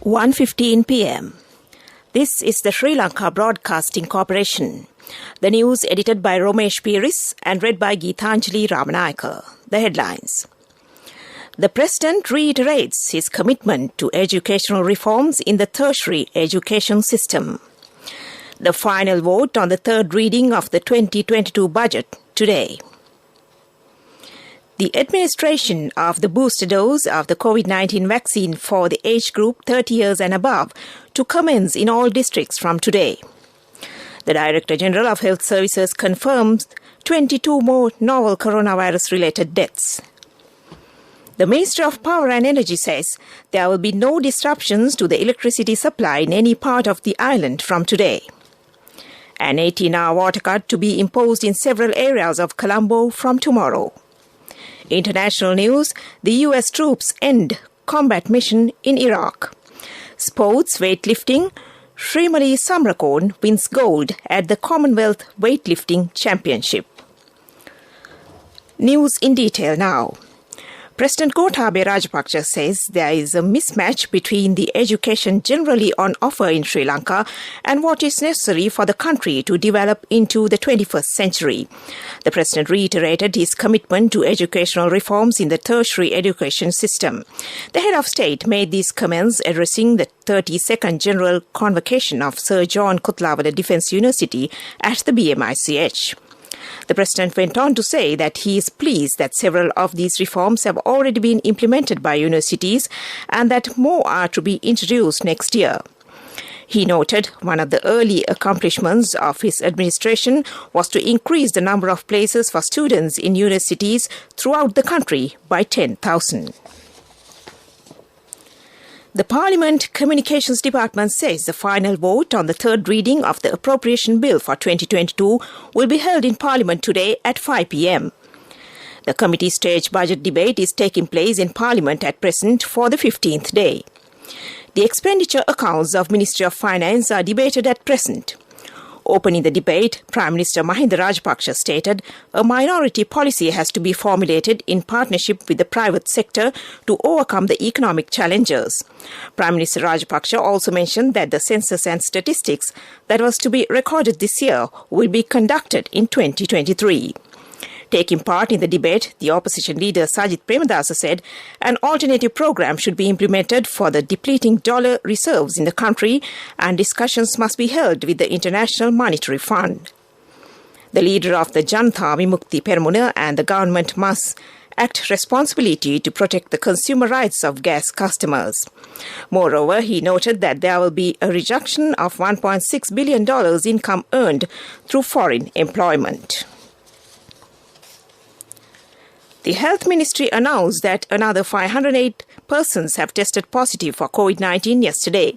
1:15 p.m. This is the Sri Lanka Broadcasting Corporation. The news edited by Romesh Piris and read by Geethanjali Ramanayaka. The headlines. The President reiterates his commitment to educational reforms in the tertiary education system. The final vote on the third reading of the 2022 budget today. The administration of the booster dose of the COVID-19 vaccine for the age group 30 years and above to commence in all districts from today. The Director General of Health Services confirms 22 more novel coronavirus-related deaths. The Ministry of Power and Energy says there will be no disruptions to the electricity supply in any part of the island from today. An 18-hour water cut to be imposed in several areas of Colombo from tomorrow. International news, the US troops end combat mission in Iraq. Sports weightlifting, Srimali Samrakon wins gold at the Commonwealth Weightlifting Championship. News in detail now. President Gotabaya Rajapaksa says there is a mismatch between the education generally on offer in Sri Lanka and what is necessary for the country to develop into the 21st century. The President reiterated his commitment to educational reforms in the tertiary education system. The head of state made these comments addressing the 32nd General Convocation of Sir John Kotlawala Defence University at the BMICH. The President went on to say that he is pleased that several of these reforms have already been implemented by universities and that more are to be introduced next year. He noted one of the early accomplishments of his administration was to increase the number of places for students in universities throughout the country by 10,000. The Parliament Communications Department says the final vote on the third reading of the Appropriation Bill for 2022 will be held in Parliament today at 5 p.m. The committee stage budget debate is taking place in Parliament at present for the 15th day. The expenditure accounts of Ministry of Finance are debated at present. Opening the debate, Prime Minister Mahinda Rajapaksa stated a minority policy has to be formulated in partnership with the private sector to overcome the economic challenges. Prime Minister Rajapaksa also mentioned that the census and statistics that was to be recorded this year will be conducted in 2023. Taking part in the debate, the opposition leader Sajith Premadasa said an alternative program should be implemented for the depleting dollar reserves in the country and discussions must be held with the International Monetary Fund. The leader of the Janatha Vimukthi Peramuna and the government must act responsibility to protect the consumer rights of gas customers. Moreover, he noted that there will be a reduction of $1.6 billion income earned through foreign employment. The Health Ministry announced that another 508 persons have tested positive for COVID-19 yesterday.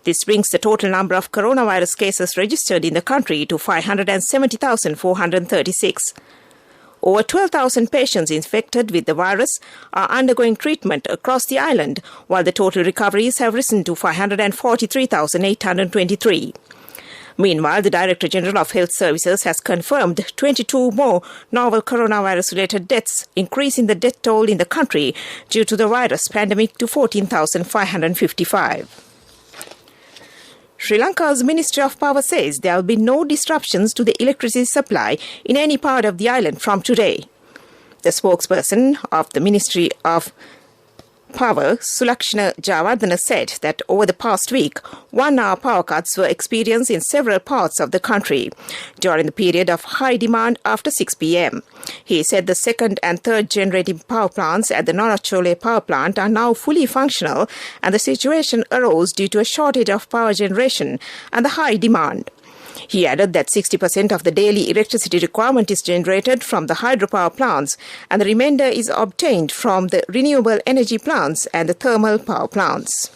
This brings the total number of coronavirus cases registered in the country to 570,436. Over 12,000 patients infected with the virus are undergoing treatment across the island, while the total recoveries have risen to 543,823. Meanwhile, the Director General of Health Services has confirmed 22 more novel coronavirus-related deaths, increasing the death toll in the country due to the virus pandemic to 14,555. Sri Lanka's Ministry of Power says there will be no disruptions to the electricity supply in any part of the island from today. The spokesperson of the Ministry of Power, Sulakshana Javardhana, said that over the past week, 1-hour power cuts were experienced in several parts of the country during the period of high demand after 6 p.m. He said the second and third generating power plants at the Norachole power plant are now fully functional and the situation arose due to a shortage of power generation and the high demand. He added that 60% of the daily electricity requirement is generated from the hydropower plants and the remainder is obtained from the renewable energy plants and the thermal power plants.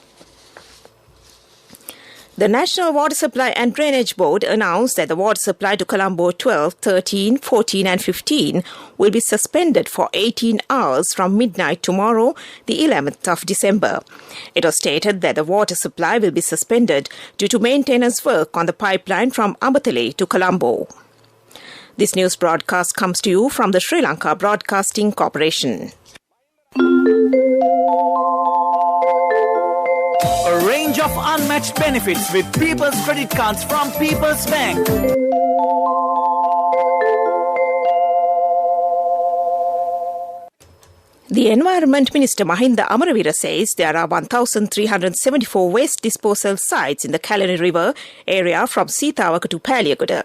The National Water Supply and Drainage Board announced that the water supply to Colombo 12, 13, 14 and 15 will be suspended for 18 hours from midnight tomorrow, the 11th of December. It was stated that the water supply will be suspended due to maintenance work on the pipeline from Ambatale to Colombo. This news broadcast comes to you from the Sri Lanka Broadcasting Corporation. A range of unmatched benefits with People's Credit Cards from People's Bank. The Environment Minister Mahinda Amaravira says there are 1,374 waste disposal sites in the Kalani River area from Sitawaka to Paliyagoda.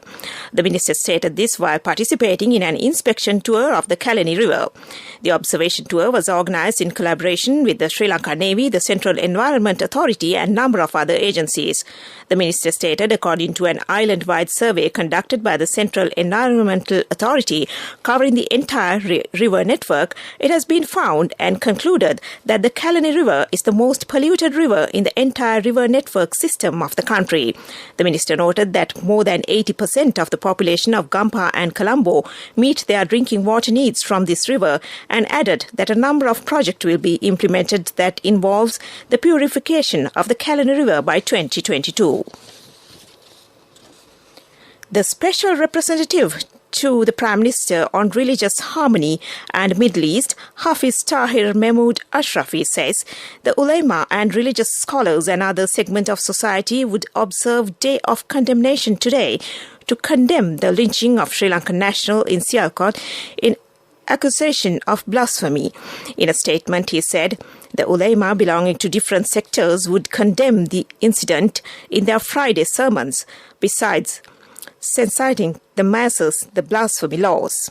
The minister stated this while participating in an inspection tour of the Kalani River. The observation tour was organised in collaboration with the Sri Lanka Navy, the Central Environment Authority and a number of other agencies. The minister stated according to an island-wide survey conducted by the Central Environmental Authority covering the entire river network, it has been found and concluded that the Kalani River is the most polluted river in the entire river network system of the country. The minister noted that more than 80% of the population of Gampa and Colombo meet their drinking water needs from this river and added that a number of projects will be implemented that involves the purification of the Kalani River by 2022. The special representative to the Prime Minister on Religious Harmony and Middle East, Hafiz Tahir Mahmood Ashrafi, says the ulama and religious scholars and other segment of society would observe Day of Condemnation today to condemn the lynching of Sri Lankan national in Sialkot in accusation of blasphemy. In a statement, he said the ulama belonging to different sectors would condemn the incident in their Friday sermons, besides citing the masses the blasphemy laws.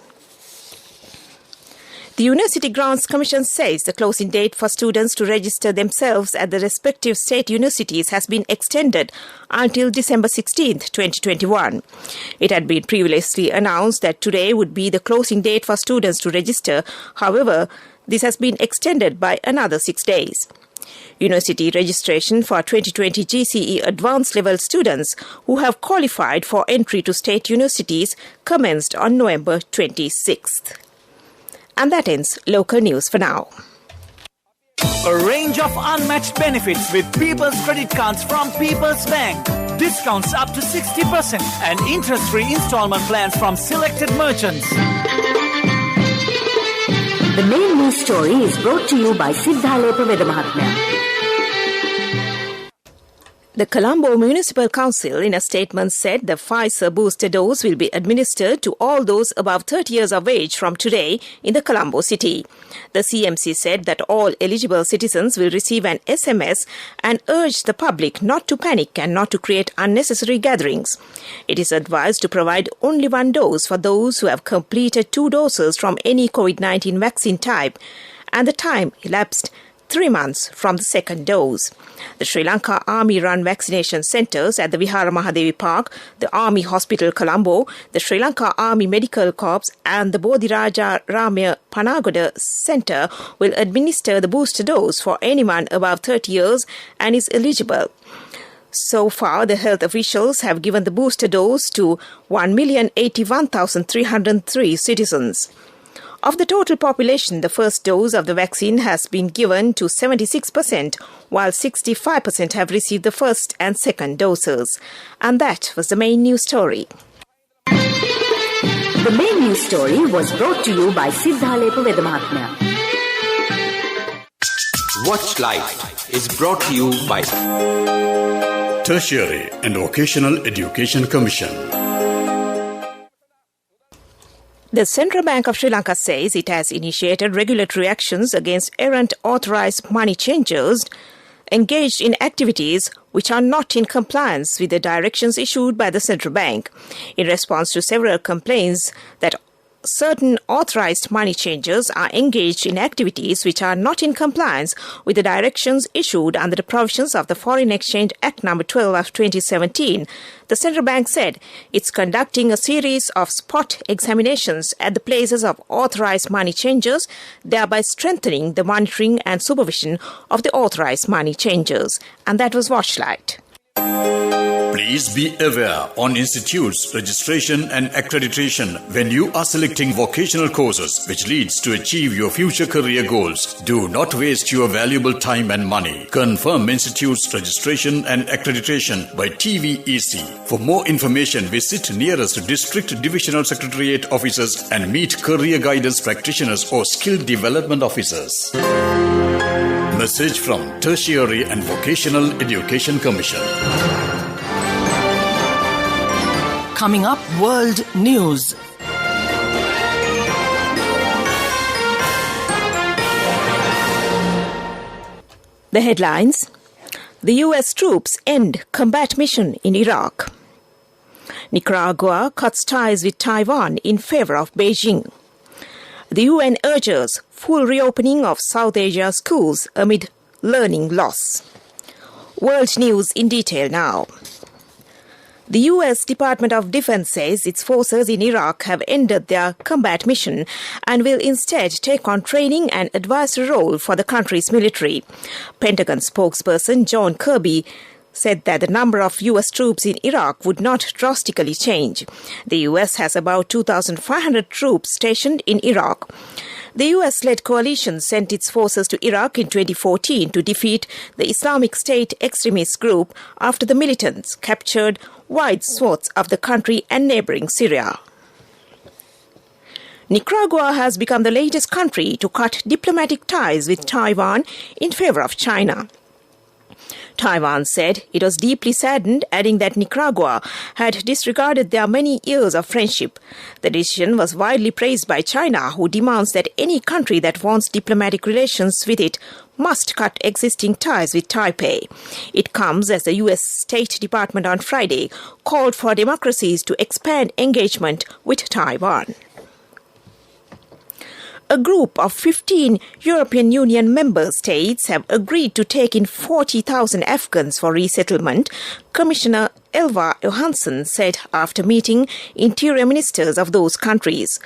The University Grants Commission says the closing date for students to register themselves at the respective state universities has been extended until December 16, 2021. It had been previously announced that today would be the closing date for students to register. However, this has been extended by another 6 days. University registration for 2020 GCE advanced level students who have qualified for entry to state universities commenced on November 26th. And that ends local news for now. A range of unmatched benefits with People's Credit Cards from People's Bank. Discounts up to 60% and interest-free installment plans from selected merchants. The main news story is brought to you by Siddhalepa Vedamahatmya. The Colombo Municipal Council in a statement said the Pfizer booster dose will be administered to all those above 30 years of age from today in the Colombo city. The CMC said that all eligible citizens will receive an SMS and urged the public not to panic and not to create unnecessary gatherings. It is advised to provide only one dose for those who have completed 2 doses from any COVID-19 vaccine type, and the time elapsed 3 months from the second dose. The Sri Lanka Army-run vaccination centres at the Vihara Mahadevi Park, the Army Hospital Colombo, the Sri Lanka Army Medical Corps and the Bodhiraja Ramya Panagoda Centre will administer the booster dose for anyone above 30 years and is eligible. So far, the health officials have given the booster dose to 1,081,303 citizens. Of the total population, the first dose of the vaccine has been given to 76%, while 65% have received the first and second doses. And that was the main news story. The main news story was brought to you by Siddhalepa Vedamahatmya. Watch Life is brought to you by Tertiary and Vocational Education Commission. The Central Bank of Sri Lanka says it has initiated regulatory actions against errant authorised money changers engaged in activities which are not in compliance with the directions issued by the Central Bank. In response to several complaints that certain authorised money changers are engaged in activities which are not in compliance with the directions issued under the provisions of the Foreign Exchange Act No. 12 of 2017, the Central Bank said it's conducting a series of spot examinations at the places of authorised money changers, thereby strengthening the monitoring and supervision of the authorised money changers. And that was Watchlight. Please be aware on institutes, registration and accreditation when you are selecting vocational courses which leads to achieve your future career goals. Do not waste your valuable time and money. Confirm institutes, registration and accreditation by TVEC. For more information, visit nearest district divisional secretariat offices and meet career guidance practitioners or skill development officers. message from Tertiary and Vocational Education Commission. Coming up, World News. The headlines. The US troops end combat mission in Iraq. Nicaragua cuts ties with Taiwan in favor of Beijing. The UN urges full reopening of South Asia schools amid learning loss. World news in detail now. The US Department of Defense says its forces in Iraq have ended their combat mission and will instead take on training and advisory role for the country's military. Pentagon spokesperson John Kirby said that the number of US troops in Iraq would not drastically change. The US has about 2,500 troops stationed in Iraq. The US-led coalition sent its forces to Iraq in 2014 to defeat the Islamic State extremist group after the militants captured wide swaths of the country and neighboring Syria. Nicaragua has become the latest country to cut diplomatic ties with Taiwan in favor of China. Taiwan said it was deeply saddened, adding that Nicaragua had disregarded their many years of friendship. The decision was widely praised by China, who demands that any country that wants diplomatic relations with it must cut existing ties with Taipei. It comes as the U.S. State Department on Friday called for democracies to expand engagement with Taiwan. A group of 15 European Union member states have agreed to take in 40,000 Afghans for resettlement, Commissioner Ylva Johansson said after meeting interior ministers of those countries.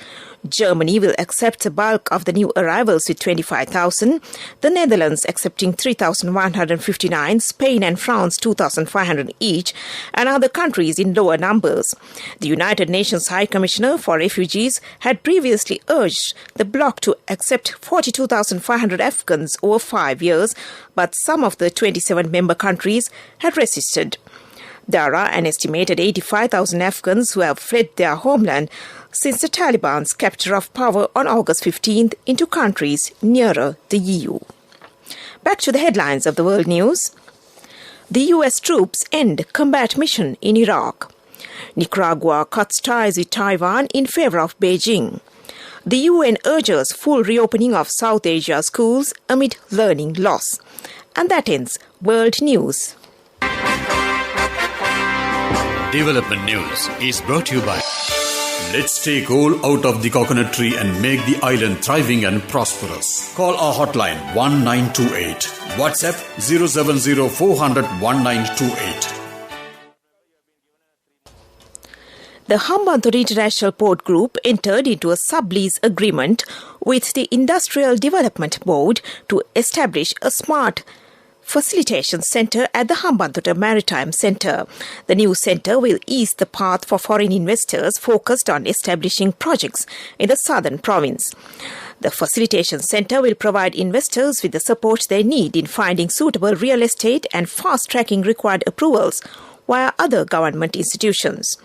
Germany will accept the bulk of the new arrivals with 25,000, the Netherlands accepting 3,159, Spain and France 2,500 each, and other countries in lower numbers. The United Nations High Commissioner for Refugees had previously urged the bloc to accept 42,500 Afghans over 5 years, but some of the 27 member countries had resisted. There are an estimated 85,000 Afghans who have fled their homeland since the Taliban's capture of power on August 15th into countries nearer the EU. Back to the headlines of the world news. The US troops end combat mission in Iraq. Nicaragua cuts ties with Taiwan in favor of Beijing. The UN urges full reopening of South Asia schools amid learning loss. And that ends World News. Development News is brought to you by Let's take coal out of the coconut tree and make the island thriving and prosperous. Call our hotline 1928. WhatsApp 070 400 1928. The Hambantota International Port Group entered into a sublease agreement with the Industrial Development Board to establish a smart facilitation centre at the Hambantota Maritime Centre. The new centre will ease the path for foreign investors focused on establishing projects in the southern province. The facilitation centre will provide investors with the support they need in finding suitable real estate and fast-tracking required approvals via other government institutions.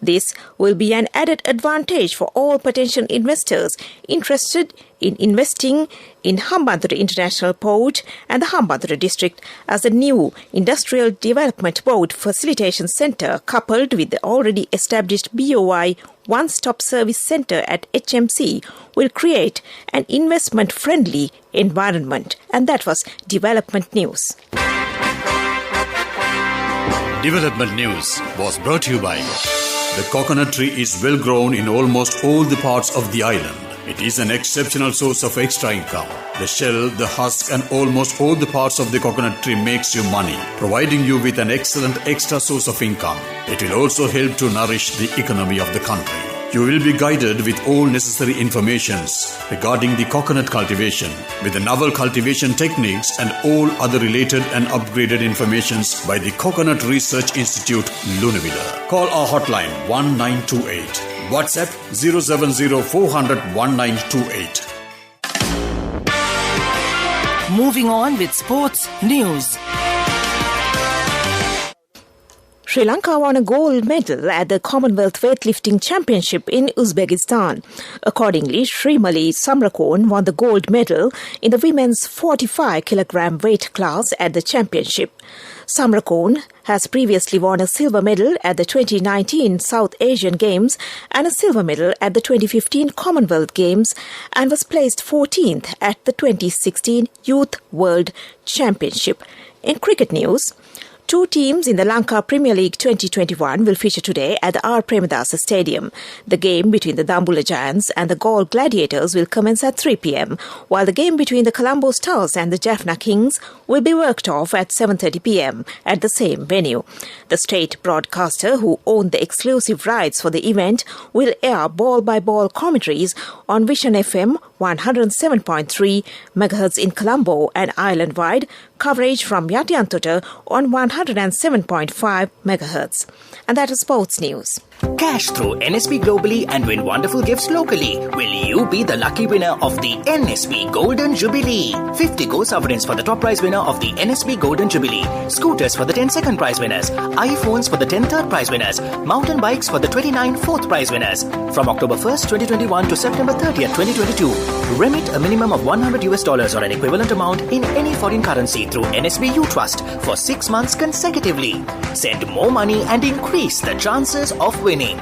This will be an added advantage for all potential investors interested in investing in Hambantota International Port and the Hambantota District, as the new Industrial Development Board Facilitation Centre, coupled with the already established BOI One-Stop Service Centre at HMC, will create an investment-friendly environment. And that was Development News. Development News was brought to you by the coconut tree is well grown in almost all the parts of the island. It is an exceptional source of extra income. The shell, the husk and almost all the parts of the coconut tree makes you money, providing you with an excellent extra source of income. It will also help to nourish the economy of the country. You will be guided with all necessary informations regarding the coconut cultivation, with the novel cultivation techniques and all other related and upgraded informations by the Coconut Research Institute, Lunavilla. Call our hotline 1928. WhatsApp 070 400 1928. Moving on with sports news. Sri Lanka won a gold medal at the Commonwealth Weightlifting Championship in Uzbekistan. Accordingly, Srimali Samrakon won the gold medal in the women's 45 kilogram weight class at the championship. Samrakon has previously won a silver medal at the 2019 South Asian Games and a silver medal at the 2015 Commonwealth Games and was placed 14th at the 2016 Youth World Championship. In cricket news, two teams in the Lanka Premier League 2021 will feature today at the R. Premadasa Stadium. The game between the Dambulla Giants and the Galle Gladiators will commence at 3 p.m, while the game between the Colombo Stars and the Jaffna Kings will be worked off at 7:30 p.m. at the same venue. The state broadcaster, who owned the exclusive rights for the event, will air ball-by-ball commentaries on Vision FM 107.3 MHz in Colombo and island-wide, coverage from Yatiyantota on 107.5 MHz. And that is sports news. Cash through NSB globally and win wonderful gifts locally. Will you be the lucky winner of the NSB Golden Jubilee? 50 gold sovereigns for the top prize winner of the NSB Golden Jubilee. Scooters for the 10 second prize winners. iPhones for the 10 third prize winners. Mountain bikes for the 29 fourth prize winners. From October 1st, 2021 to September 30th, 2022. Remit a minimum of $100 or an equivalent amount in any foreign currency through NSB U Trust for 6 months consecutively. Send more money and increase the chances of winning.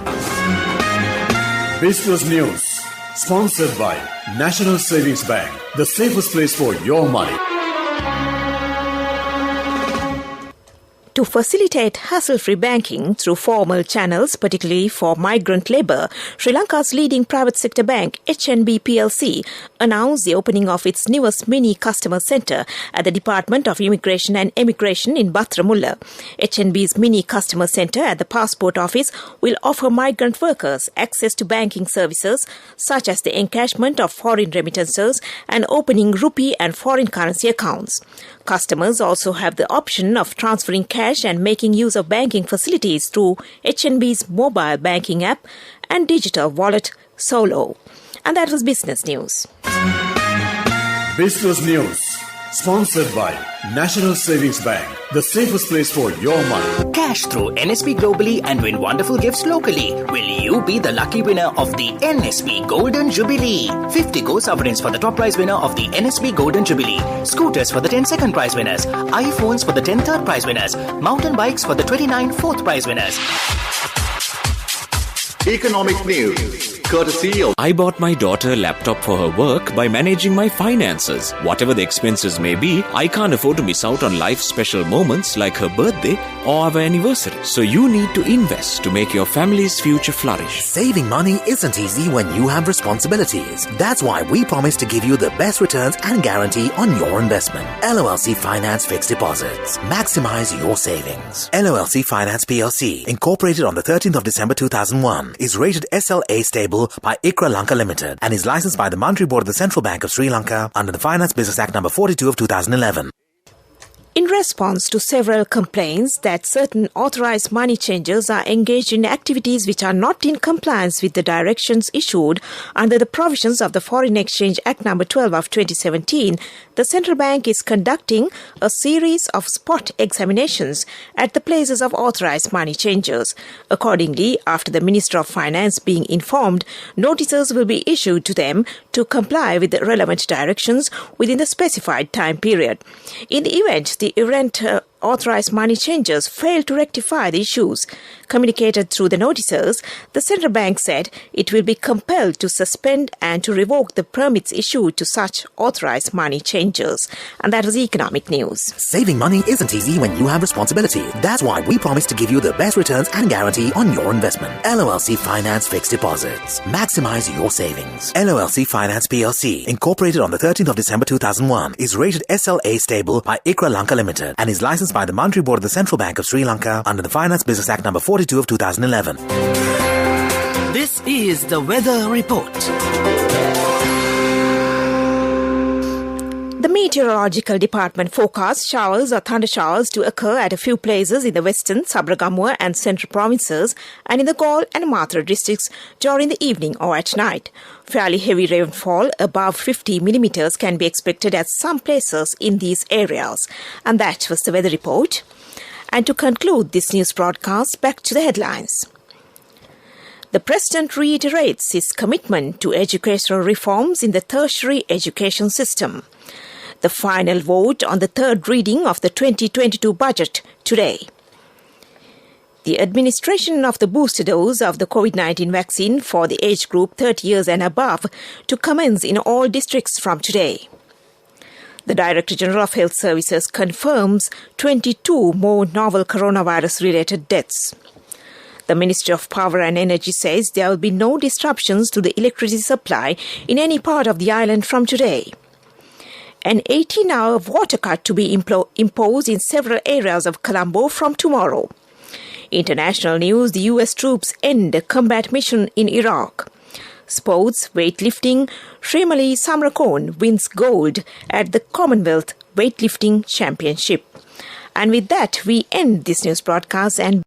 Business News, sponsored by National Savings Bank, the safest place for your money. To facilitate hassle-free banking through formal channels, particularly for migrant labour, Sri Lanka's leading private sector bank, HNB plc, announced the opening of its newest mini customer centre at the Department of Immigration and Emigration in Batramulla. HNB's mini customer centre at the Passport Office will offer migrant workers access to banking services such as the encashment of foreign remittances and opening rupee and foreign currency accounts. Customers also have the option of transferring cash and making use of banking facilities through HNB's mobile banking app and digital wallet Solo. And that was Business News. Business News, sponsored by National Savings Bank, the safest place for your money. Cash through NSB globally and win wonderful gifts locally. Will you be the lucky winner of the NSB Golden Jubilee? 50 gold sovereigns for the top prize winner of the NSB Golden Jubilee. Scooters for the 10 second prize winners. iPhones for the 10 third prize winners. Mountain bikes for the 29 fourth prize winners. Economic news. Courtesy of I bought my daughter a laptop for her work by managing my finances. Whatever the expenses may be, I can't afford to miss out on life's special moments like her birthday or our anniversary. So you need to invest to make your family's future flourish. Saving money isn't easy when you have responsibilities. That's why we promise to give you the best returns and guarantee on your investment. LOLC Finance Fixed Deposits. Maximize your savings. LOLC Finance PLC, incorporated on the 13th of December 2001, is rated SLA stable by ICRA Lanka Limited and is licensed by the Monetary Board of the Central Bank of Sri Lanka under the Finance Business Act No. 42 of 2011. In response to several complaints that certain authorised money changers are engaged in activities which are not in compliance with the directions issued under the provisions of the Foreign Exchange Act No. 12 of 2017, the Central Bank is conducting a series of spot examinations at the places of authorised money changers. Accordingly, after the Minister of Finance being informed, notices will be issued to them to comply with the relevant directions within the specified time period. In the event the errant authorised money changers failed to rectify the issues communicated through the notices, the Central Bank said it will be compelled to suspend and to revoke the permits issued to such authorised money changers. And that was economic news. Saving money isn't easy when you have responsibility. That's why we promise to give you the best returns and guarantee on your investment. LOLC Finance Fixed Deposits. Maximize your savings. LOLC Finance PLC, incorporated on the 13th of December 2001, is rated SLA stable by ICRA Lanka Limited and is licensed by the Monetary Board of the Central Bank of Sri Lanka under the Finance Business Act No. 42 of 2011. This is the weather report. The Meteorological Department forecasts showers or thunder showers to occur at a few places in the western, Sabragamua and central provinces and in the Galle and Mathura districts during the evening or at night. Fairly heavy rainfall above 50 millimetres can be expected at some places in these areas. And that was the weather report. And to conclude this news broadcast, back to the headlines. The President reiterates his commitment to educational reforms in the tertiary education system. The final vote on the third reading of the 2022 budget today. The administration of the booster dose of the COVID-19 vaccine for the age group 30 years and above to commence in all districts from today. The Director General of Health Services confirms 22 more novel coronavirus-related deaths. The Ministry of Power and Energy says there will be no disruptions to the electricity supply in any part of the island from today. An 18-hour water cut to be imposed in several areas of Colombo from tomorrow. International news, the US troops end a combat mission in Iraq. Sports, weightlifting, Srimali Samrakon wins gold at the Commonwealth Weightlifting Championship. And with that, we end this news broadcast and